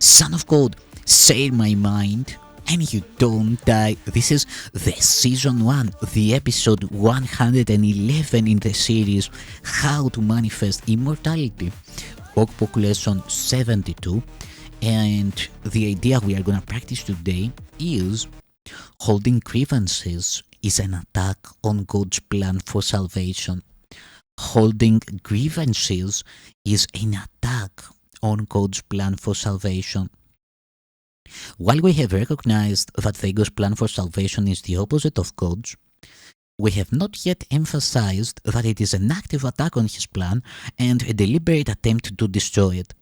Son of God, say my mind, and you don't die. This is the season 1, the episode 111 in the series How to Manifest Immortality, workbook lesson 72. And the idea we are going to practice today is holding grievances is an attack on God's plan for salvation. Holding grievances is an attack on God's plan for salvation. While we have recognized that the ego's plan for salvation is the opposite of God's, we have not yet emphasized that it is an active attack on his plan and a deliberate attempt to destroy it.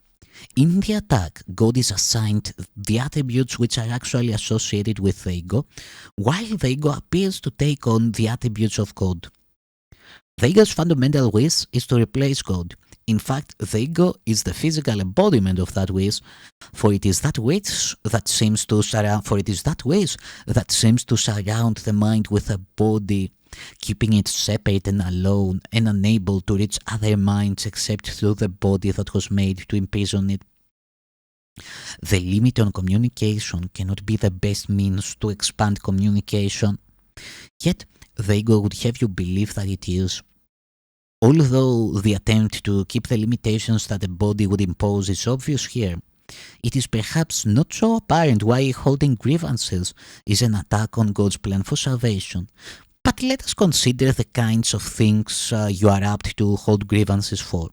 In the attack, God is assigned the attributes which are actually associated with the ego, while the ego appears to take on the attributes of God. The ego's fundamental wish is to replace God. In fact, the ego is the physical embodiment of that wish, for it is that wish that seems to surround the mind with a body, keeping it separate and alone and unable to reach other minds except through the body that was made to imprison it. The limit on communication cannot be the best means to expand communication, yet the ego would have you believe that it is. Although the attempt to keep the limitations that the body would impose is obvious here, it is perhaps not so apparent why holding grievances is an attack on God's plan for salvation. But let us consider the kinds of things you are apt to hold grievances for.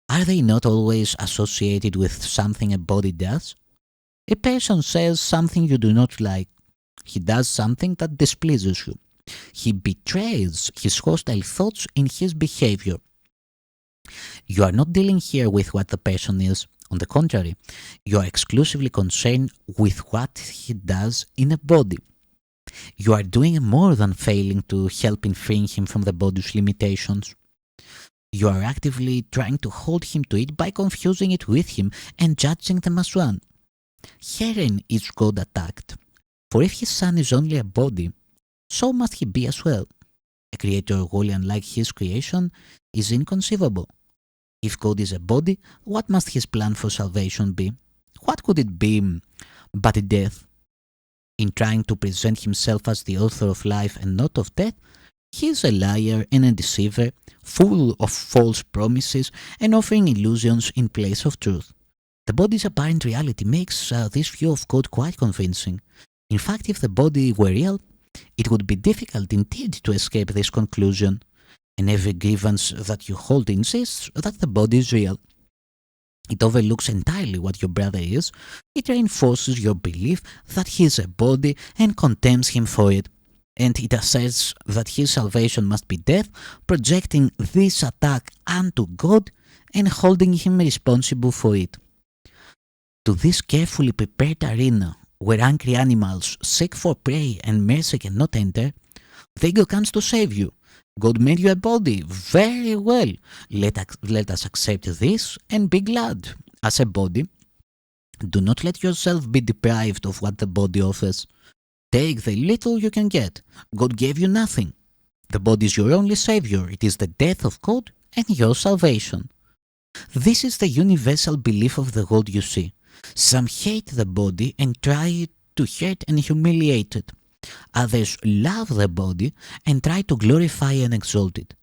Are they not always associated with something a body does? A person says something you do not like. He does something that displeases you. He betrays his hostile thoughts in his behavior. You are not dealing here with what the person is. On the contrary, you are exclusively concerned with what he does in a body. You are doing more than failing to help in freeing him from the body's limitations. You are actively trying to hold him to it by confusing it with him and judging them as one. Herein is God attacked. For if his son is only a body, so must he be as well. A creator wholly unlike his creation is inconceivable. If God is a body, what must his plan for salvation be? What could it be but death? In trying to present himself as the author of life and not of death, he is a liar and a deceiver, full of false promises and offering illusions in place of truth. The body's apparent reality makes this view of God quite convincing. In fact, if the body were real, it would be difficult indeed to escape this conclusion, and every grievance that you hold insists that the body is real. It overlooks entirely what your brother is. It reinforces your belief that he is a body and condemns him for it. And it asserts that his salvation must be death, projecting this attack onto God and holding him responsible for it. To this carefully prepared arena, where angry animals seek for prey and mercy cannot enter, the ego comes to save you. God made you a body. Very well. Let us accept this and be glad. As a body, do not let yourself be deprived of what the body offers. Take the little you can get. God gave you nothing. The body is your only savior. It is the death of God and your salvation. This is the universal belief of the world you see. Some hate the body and try to hurt and humiliate it. Others love the body and try to glorify and exalt it.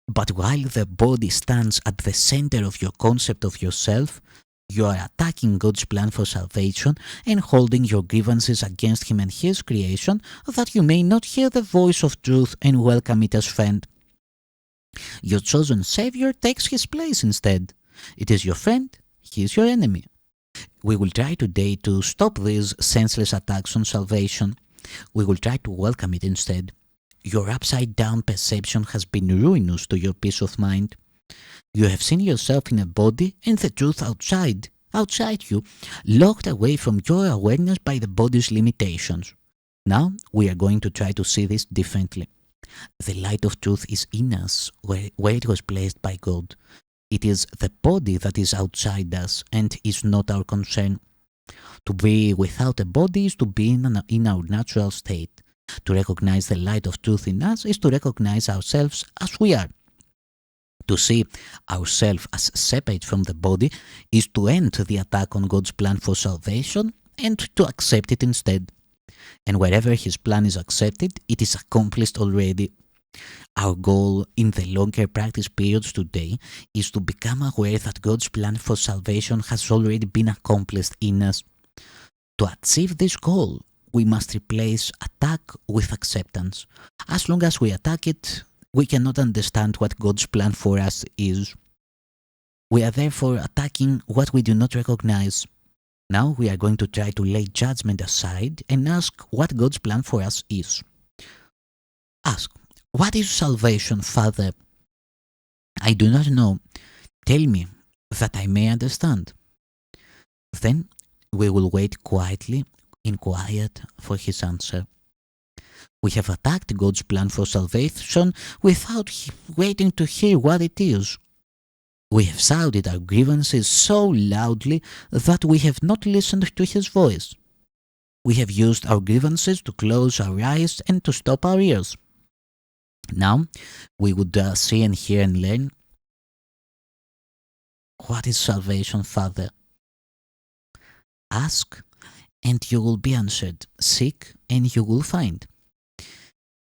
But while the body stands at the center of your concept of yourself, you are attacking God's plan for salvation and holding your grievances against him and his creation that you may not hear the voice of truth and welcome it as friend. Your chosen savior takes his place instead. It is your friend, he is your enemy. We will try today to stop these senseless attacks on salvation. We will try to welcome it instead. Your upside-down perception has been ruinous to your peace of mind. You have seen yourself in a body and the truth outside you, locked away from your awareness by the body's limitations. Now we are going to try to see this differently. The light of truth is in us, where it was placed by God. It is the body that is outside us and is not our concern. To be without a body is to be in our natural state. To recognize the light of truth in us is to recognize ourselves as we are. To see ourselves as separate from the body is to end the attack on God's plan for salvation and to accept it instead. And wherever His plan is accepted, it is accomplished already. Our goal in the longer practice periods today is to become aware that God's plan for salvation has already been accomplished in us. To achieve this goal, we must replace attack with acceptance. As long as we attack it, we cannot understand what God's plan for us is. We are therefore attacking what we do not recognize. Now we are going to try to lay judgment aside and ask what God's plan for us is. Ask, what is salvation, Father? I do not know. Tell me, that I may understand. Then we will wait quietly, in quiet, for His answer. We have attacked God's plan for salvation without waiting to hear what it is. We have shouted our grievances so loudly that we have not listened to His voice. We have used our grievances to close our eyes and to stop our ears. Now, we would see and hear and learn. What is salvation, Father? Ask, and you will be answered. Seek, and you will find.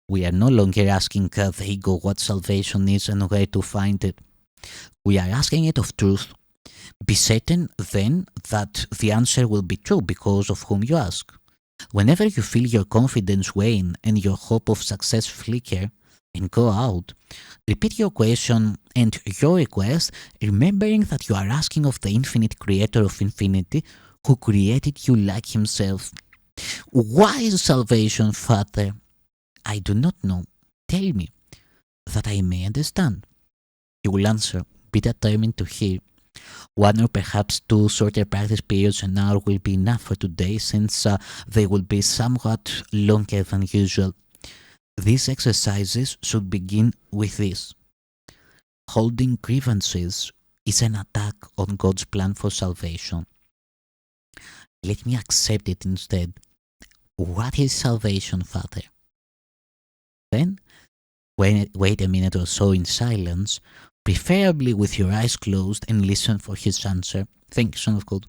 We are no longer asking the ego what salvation is and where to find it. We are asking it of truth. Be certain, then, that the answer will be true because of whom you ask. Whenever you feel your confidence wane and your hope of success flicker and go out, repeat your question and your request, remembering that you are asking of the infinite creator of infinity who created you like Himself. Why is salvation, Father? I do not know. Tell me, that I may understand. You will answer, be determined to hear. 1 or perhaps 2 shorter practice periods an hour will be enough for today, since they will be somewhat longer than usual. These exercises should begin with this. Holding grievances is an attack on God's plan for salvation. Let me accept it instead. What is salvation, Father? Then, wait a minute or so in silence, preferably with your eyes closed, and listen for His answer. Thank you, Son of God.